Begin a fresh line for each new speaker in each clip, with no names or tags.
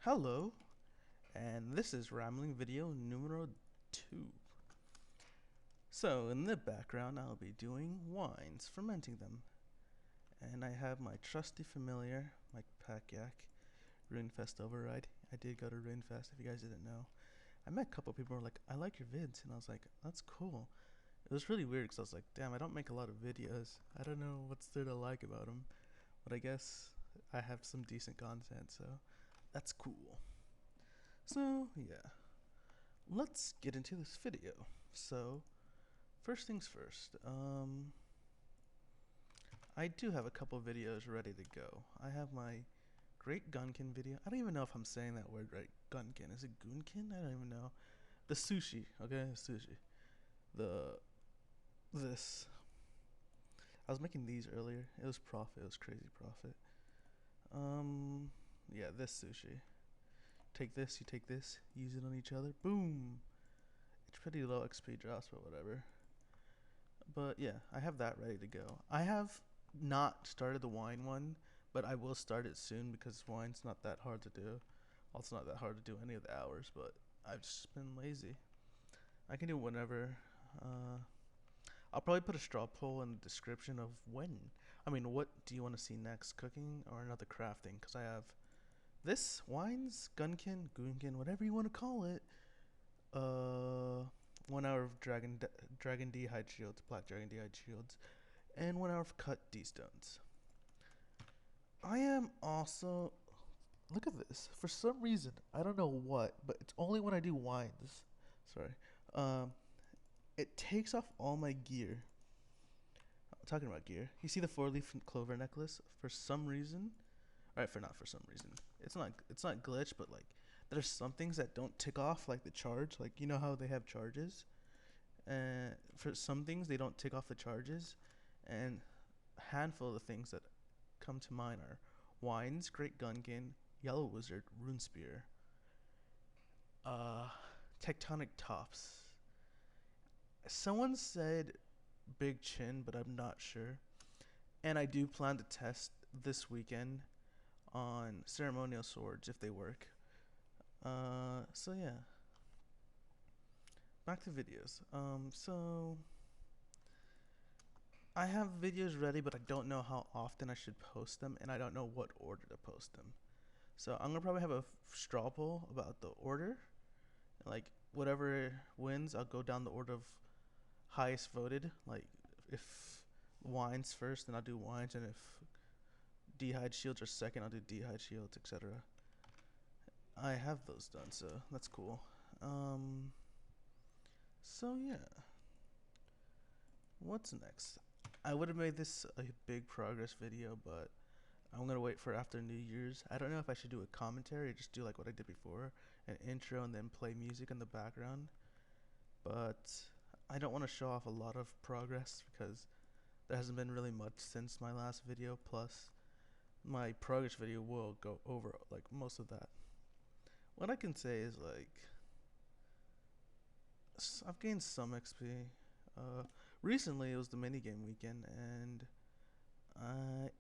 Hello, and this is Rambling video numero 2. So, in the background, I'll be doing wines, fermenting them. And I have my trusty familiar, my Pack-Yak, Runefest override. I did go to Runefest, if you guys didn't know. I met a couple people who were like, I like your vids, and I was like, that's cool. It was really weird, because I was like, damn, I don't make a lot of videos. I don't know what's there to like about them. But I guess I have some decent content, so that's cool. So, yeah. Let's get into this video. So, first things first, I do have a couple videos ready to go. I have my Great Gunkin video. I don't even know if I'm saying that word right. Gunkin. Is it Gunkin? I don't even know. The sushi, okay? The sushi. The, this. I was making these earlier. It was profit. It was crazy profit. Yeah, this sushi. Take this, you take this, use it on each other. Boom! It's pretty low XP drops, but whatever. But yeah, I have that ready to go. I have not started the wine one, but I will start it soon because wine's not that hard to do. Also, not that hard to do any of the hours, but I've just been lazy. I can do whenever. Uh, I'll probably put a straw poll in the description of when. I mean, what do you want to see next? Cooking or another crafting? Because I have this wines, gunkin, goonkin, whatever you want to call it. 1 hour of dragon D-hide shields, black dragon D-hide shields, and 1 hour of cut D-stones. I am also, look at this, for some reason, I don't know what, but it's only when I do wines, sorry, um, it takes off all my gear. I'm talking about gear. You see the 4-leaf clover necklace? For some reason, alright, not for some reason, it's not glitch, but like, there's some things that don't tick off, like the charge, like you know how they have charges? And for some things they don't tick off the charges, and a handful of the things that come to mind are wines, great gunkin, yellow wizard, rune spear, uh, tectonic tops. Someone said big chin, but I'm not sure. And I do plan to test this weekend on ceremonial swords if they work. So yeah, back to videos. So I have videos ready, but I don't know how often I should post them, and I don't know what order to post them. So I'm gonna probably have a straw poll about the order. Like whatever wins, I'll go down the order of highest voted. Like if wines first, then I'll do wines, and if D-hide shields are second, I'll do D-hide shields, etc. I have those done, so that's cool. So yeah, what's next? I would have made this a big progress video, but I'm gonna wait for after New Year's. I don't know if I should do a commentary or just do like what I did before, an intro and then play music in the background. But I don't want to show off a lot of progress because there hasn't been really much since my last video. Plus, my progress video will go over like most of that. What I can say is like I've gained some XP. Recently it was the minigame weekend, and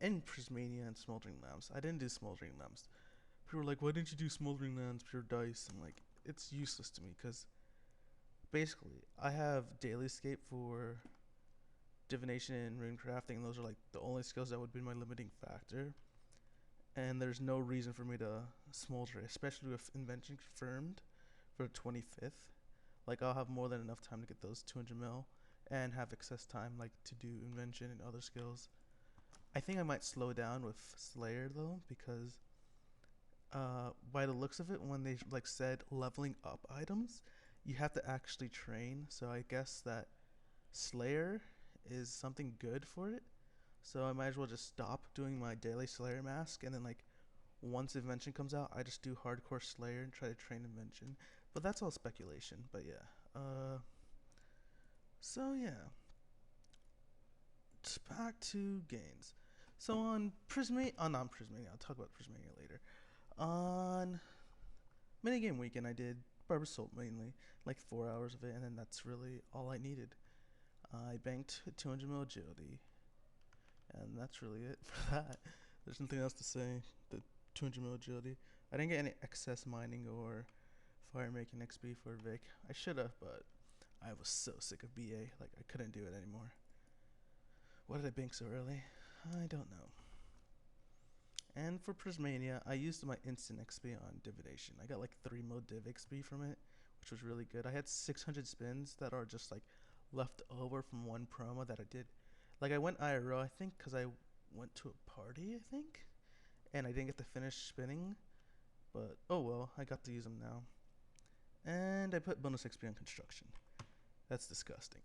in Prismania and Smoldering Lamps. I didn't do Smoldering Lamps. People were like, why didn't you do Smoldering Lamps, pure dice? I'm like, it's useless to me because basically I have Daily Escape for divination and rune crafting. Those are like the only skills that would be my limiting factor. And there's no reason for me to smolder, especially with invention confirmed for the 25th. Like I'll have more than enough time to get those 200 mil and have excess time like to do invention and other skills. I think I might slow down with Slayer though, because by the looks of it, when they like said leveling up items, you have to actually train. So I guess that Slayer is something good for it. So I might as well just stop doing my daily Slayer mask, and then like once invention comes out, I just do hardcore Slayer and try to train invention. But that's all speculation. But yeah. So yeah. Back to gains. So on Prismania, not Prismania. I'll talk about Prismania later. On minigame weekend, I did Barber Soap mainly, like 4 hours of it, and then that's really all I needed. I banked 200 mil agility, and that's really it for that. There's nothing else to say. The 200 mil agility. I didn't get any excess mining or fire making XP for Vic. I should have, but I was so sick of BA. Like, I couldn't do it anymore. Why did I bank so early? I don't know. And for Prismania, I used my instant XP on divination. I got like 3 mil div XP from it, which was really good. I had 600 spins that are just like left over from one promo that I did. Like, I went IRO, I think, because I went to a party, I think, and I didn't get to finish spinning. But oh well, I got to use them now. And I put bonus XP on construction. That's disgusting.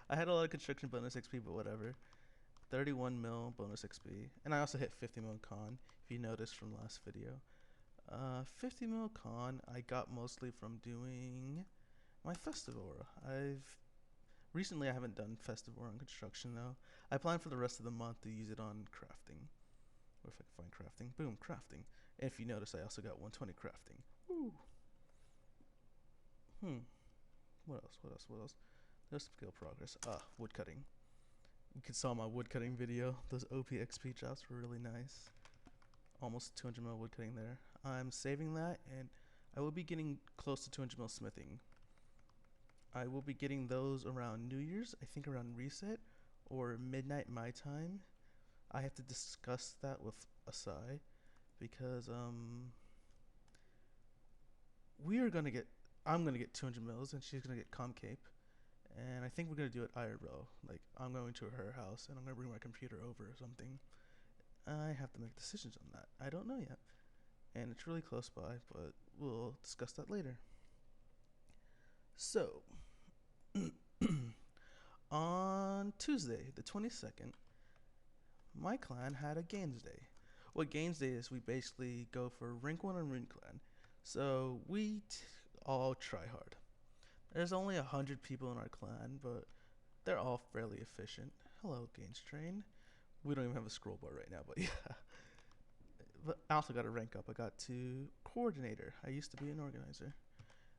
I had a lot of construction bonus XP, but whatever. 31 mil bonus XP. And I also hit 50 mil con, if you noticed from last video. 50 mil con I got mostly from doing my Festive Aura. Recently I haven't done Festive Aura on construction though. I plan for the rest of the month to use it on crafting. Or if I can find crafting. Boom, crafting. And if you notice, I also got 120 crafting. Woo! What else? There's skill progress. Woodcutting. You can saw my woodcutting video. Those OP XP drops were really nice. Almost 200 mil woodcutting there. I'm saving that, and I will be getting close to 200 mil smithing. I will be getting those around New Year's, I think around reset, or midnight my time. I have to discuss that with Asai, because I'm gonna get 200 mils, and she's gonna get Comcape. And I think we're going to do it IRL. Like, I'm going to her house, and I'm going to bring my computer over or something. I have to make decisions on that. I don't know yet. And it's really close by, but we'll discuss that later. So, on Tuesday, the 22nd, my clan had a games day. What games day is, we basically go for rank 1 on Rune Clan. So, we all try hard. There's only 100 people in our clan, but they're all fairly efficient. Hello, Gains Train. We don't even have a scroll bar right now, but yeah. But I also got to rank up. I got to coordinator. I used to be an organizer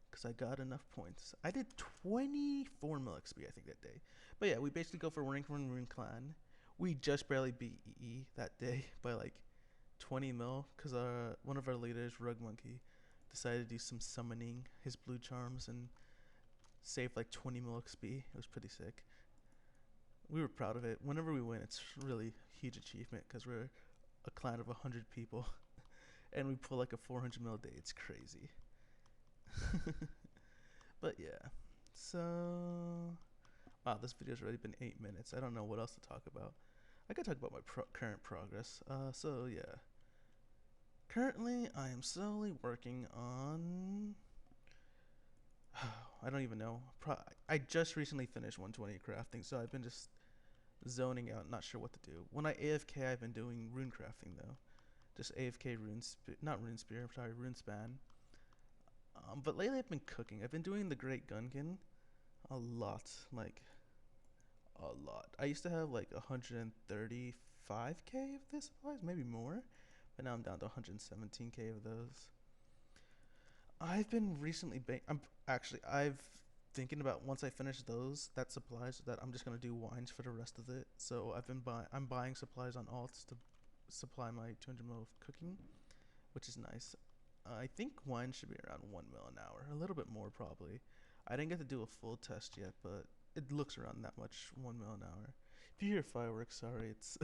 because I got enough points. I did 24 mil XP, I think, that day. But yeah, we basically go for rank 1 Rune Clan. We just barely beat EE that day by like 20 mil because one of our leaders, Rug Monkey, decided to do some summoning his blue charms and saved like 20 mil XP. It was pretty sick. We were proud of it. Whenever we win, it's really a huge achievement because we're a clan of 100 people and we pull like a 400 mil day. It's crazy. But yeah. So, wow, this video's already been 8 minutes. I don't know what else to talk about. I could talk about my current progress. So yeah. Currently, I am slowly working on... I don't even know. I just recently finished 120 crafting, so I've been just zoning out, not sure what to do. When I AFK, I've been doing rune crafting though. Just AFK rune span. But lately I've been cooking. I've been doing the Great Gungan a lot, like a lot. I used to have like 135k of this supplies, maybe more, but now I'm down to 117k of those. I've been recently I've thinking about once I finish that supplies that I'm just gonna do wines for the rest of it. So I'm buying supplies on alts to supply my 200 mil of cooking, which is nice. I think wine should be around 1 mil an hour, a little bit more probably. I didn't get to do a full test yet, but it looks around that much, 1 mil an hour. If you hear fireworks, sorry, it's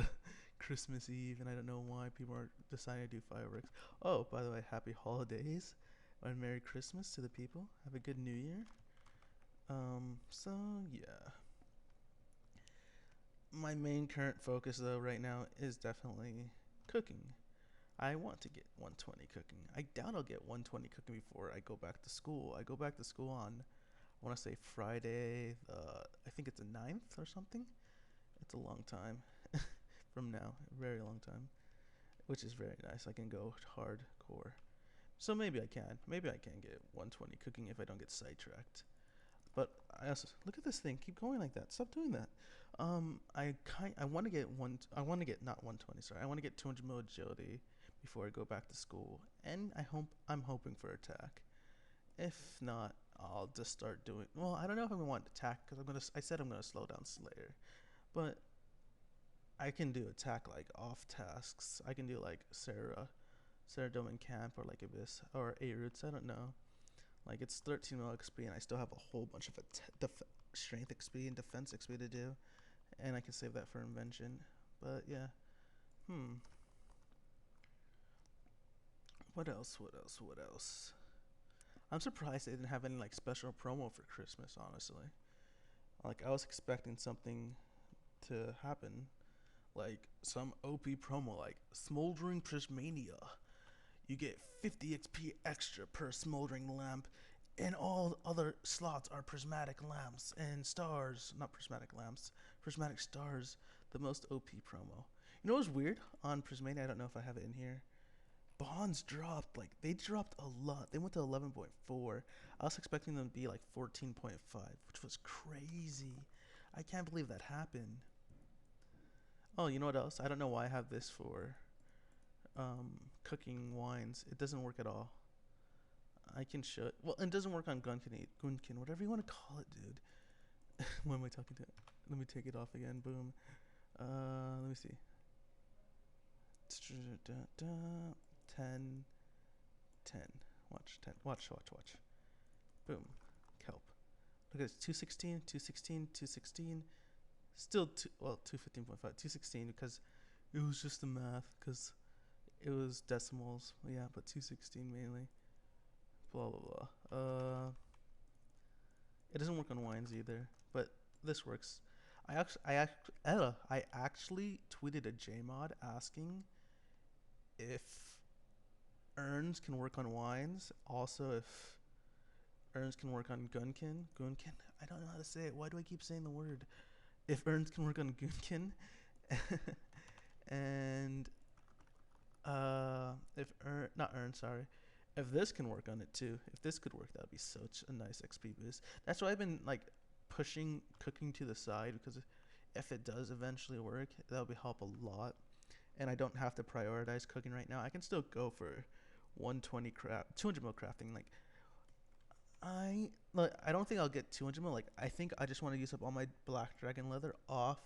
Christmas Eve, and I don't know why people are deciding to do fireworks. Oh, by the way, happy holidays. And Merry Christmas to the people. Have a good New Year. So yeah. My main current focus though right now is definitely cooking. I want to get 120 cooking. I doubt I'll get 120 cooking before I go back to school. I go back to school on, I want to say Friday, I think it's the 9th or something. It's a long time from now, a very long time, which is very nice. I can go hardcore. So maybe I can get 120 cooking if I don't get sidetracked. But I also look at this thing. Keep going like that. Stop doing that. I want to get not 120. Sorry, I want to get 200 mil agility before I go back to school. And I'm hoping for attack. If not, I'll just start doing. Well, I don't know if I'm gonna want attack because I said I'm gonna slow down Slayer, but I can do attack like off tasks. I can do like Sarah Ceradomin Camp or like Abyss or A Roots. I don't know. Like it's 13 mil XP, and I still have a whole bunch of strength XP and defense XP to do, and I can save that for invention. But yeah, hmm. What else? What else? What else? I'm surprised they didn't have any like special promo for Christmas. Honestly, like I was expecting something to happen, like some OP promo, like Smoldering Prismania. You get 50 XP extra per smoldering lamp, and all other slots are prismatic lamps and stars. Not prismatic lamps, prismatic stars. The most OP promo. You know what's weird on Prismania? I don't know if I have it in here. Bonds dropped. Like they dropped a lot. They went to 11.4. I was expecting them to be like 14.5, which was crazy. I can't believe that happened. Oh, you know what else? I don't know why I have this for cooking wines. It doesn't work at all. I can show it. Well, it doesn't work on Gunkin, whatever you want to call it, dude. What am I talking to? Let me take it off again. Boom. Let me see. 10, 10. Watch, 10. Watch. Boom. Kelp. Look at this. 216, 216, 216. Still, 215.5. 216 because it was just the math. Because it was decimals. Yeah, but 216 mainly. Blah, blah, blah. It doesn't work on wines either. But this works. I actually tweeted a JMod asking if urns can work on wines. Also, if urns can work on Gunkin. Gunkin? I don't know how to say it. Why do I keep saying the word? If urns can work on Gunkin. And if this can work on it too. If this could work, that would be such a nice XP boost. That's why I've been like pushing cooking to the side, because if it does eventually work, that would help a lot. And I don't have to prioritize cooking right now. I can still go for 120 craft, 200 mil crafting. Like I don't think I'll get 200 mil. Like I think I just want to use up all my black dragon leather off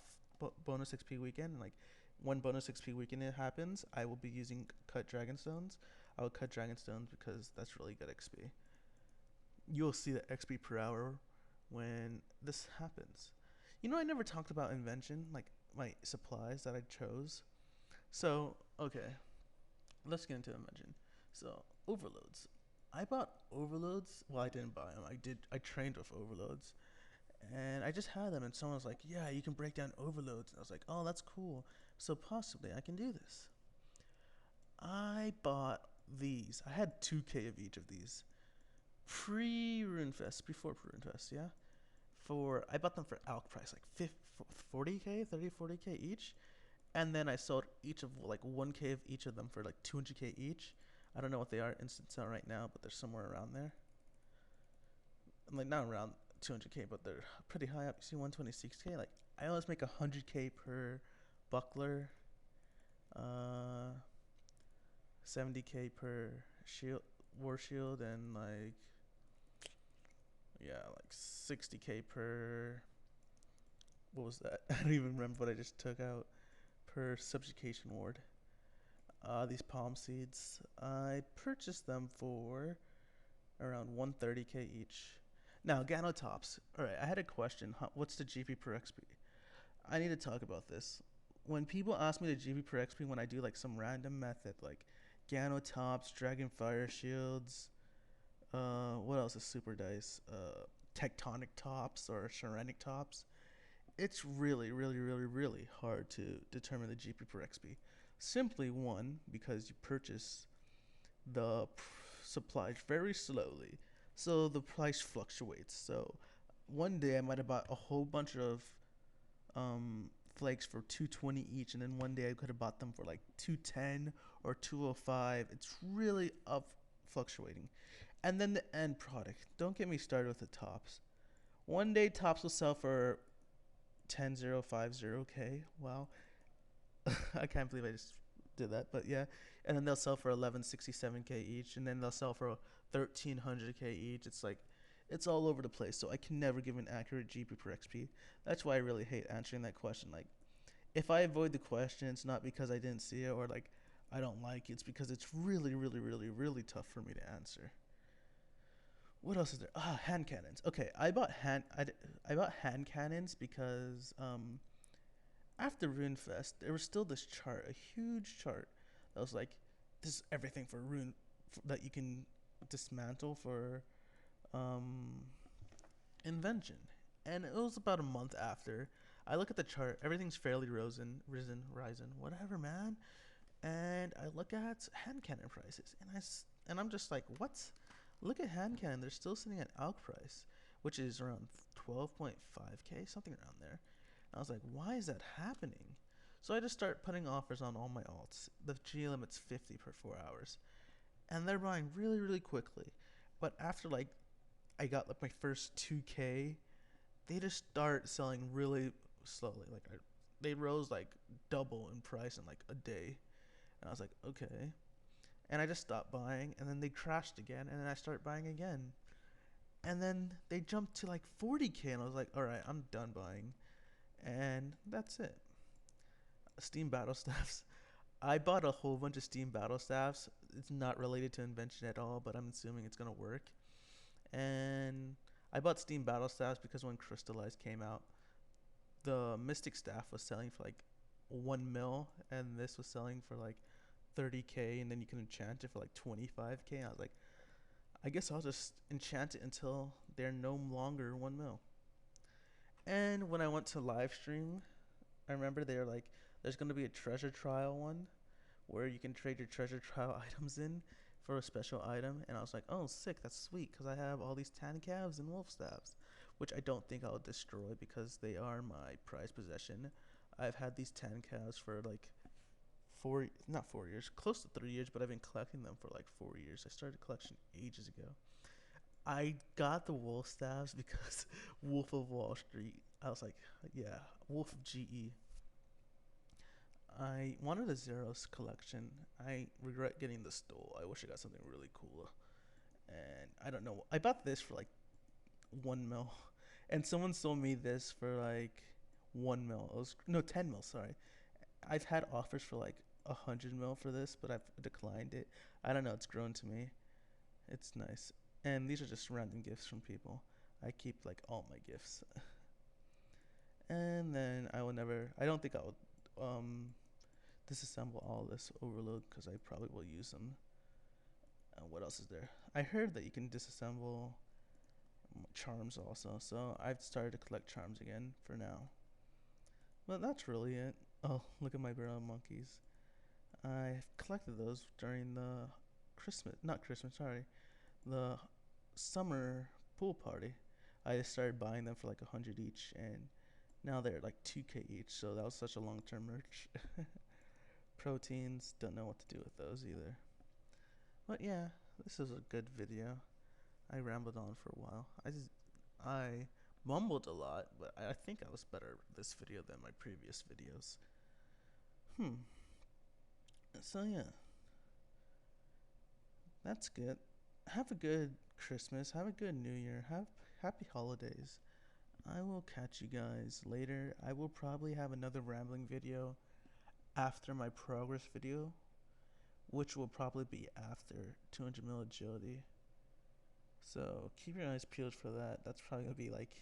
bonus XP weekend. And like when bonus XP weekend it happens, I will be using cut dragon stones. I will cut dragon stones because that's really good XP. You'll see the XP per hour when this happens. You know, I never talked about invention, like my supplies that I chose. So, okay, let's get into invention. So, overloads. I bought overloads. Well, I didn't buy them. I trained with overloads, and I just had them. And someone was like, "Yeah, you can break down overloads." And I was like, "Oh, that's cool. So possibly I can do this." I bought these. I had 2K of each of these pre-RuneFest, before RuneFest, yeah. I bought them for ALC price, like 40K, 30, 40K each. And then I sold each of like 1K of each of them for like 200K each. I don't know what they are instant sale right now, but they're somewhere around there. I'm like not around 200K, but they're pretty high up. You see 126K? Like I always make 100K per buckler, uh, 70K per shield, war shield, and like yeah, like 60K per. What was that? I don't even remember what I just took out per subjugation ward. These palm seeds, I purchased them for around 130K each. Now, Ganotops. Alright, I had a question. What's the GP per XP? I need to talk about this. When people ask me the GP per XP when I do like some random method, like Ganotops, Dragon Fire Shields, what else is super dice? Tectonic tops or Sharenic tops. It's really, really, really, really hard to determine the GP per XP. Simply one, because you purchase the supplies very slowly, so the price fluctuates. So one day I might have bought a whole bunch of flakes for 220 each, and then one day I could have bought them for like 210 or 205. It's really up fluctuating. And then the end product. Don't get me started with the tops. One day tops will sell for 10,050K. Wow. I can't believe I just did that, but yeah. And then they'll sell for 1167K each, and then they'll sell for 1300K each. It's like it's all over the place. So I can never give an accurate GP per XP. That's why I really hate answering that question. Like if I avoid the question, it's not because I didn't see it or like I don't like, it's because it's really, really, really, really tough for me to answer. What else is there? Ah, hand cannons. Okay, I bought hand cannons because after RuneFest, there was still this chart, a huge chart that was like, this is everything for that you can dismantle for um invention. And it was about a month after. I look at the chart, everything's fairly risen, whatever, man. And I look at hand cannon prices, and I'm just like, what? Look at hand cannon; they're still sitting at ALC price, which is around 12.5k, something around there. And I was like, why is that happening? So I just start putting offers on all my alts. The G limit's 50 per 4 hours, and they're buying really, really quickly. But after like I got like my first 2k, they just start selling really slowly. They rose like double in price in like a day, and I was like, okay. And I just stopped buying, and then they crashed again, and then I started buying again. And then they jumped to like 40k, and I was like, all right, I'm done buying. And that's it. Steam Battle Staffs. I bought a whole bunch of Steam Battle Staffs. It's not related to invention at all, but I'm assuming it's going to work. And I bought Steam Battle Staffs because when Crystallize came out, the Mystic Staff was selling for like 1 mil, and this was selling for like 30k, and then you can enchant it for like 25k. I was like, I guess I'll just enchant it until they're no longer 1 mil. And when I went to live stream, I remember they were like, there's going to be a treasure trial one where you can trade your treasure trial items in for a special item. And I was like, oh, sick, that's sweet, because I have all these tan calves and wolf staffs, which I don't think I'll destroy because they are my prized possession. I've had these tan calves for like not 4 years, close to 3 years, but I've been collecting them for like 4 years. I started collection ages ago. I got the wolf staffs because Wolf of Wall Street. I was like, yeah, Wolf of GE. I wanted a Zeros collection. I regret getting the stole. I wish I got something really cool. And I don't know. I bought this for like 1 mil, and someone sold me this for like 1 mil. It was no 10 mil. Sorry. I've had offers for like 100 mil for this, but I've declined it. I don't know. It's grown to me. It's nice. And these are just random gifts from people. I keep like all my gifts. And then I will never. I don't think I will disassemble all this overload because I probably will use them. What else is there? I heard that you can disassemble charms also, so I've started to collect charms again for now. But that's really it. Oh, look at my brown monkeys. I collected those during the not Christmas, sorry, the summer pool party. I just started buying them for like 100 each, and now they're like 2k each. So that was such a long-term merch. Proteins, don't know what to do with those either. But yeah, this is a good video. I rambled on for a while. I mumbled a lot, but I think I was better this video than my previous videos. So yeah, that's good. Have a good Christmas. Have a good New Year. Have happy holidays. I will catch you guys later. I will probably have another rambling video after my progress video, which will probably be after 200 mil agility. So keep your eyes peeled for that. That's probably gonna be like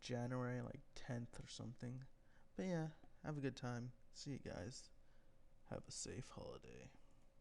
January, like 10th or something. But yeah, have a good time. See you guys. Have a safe holiday.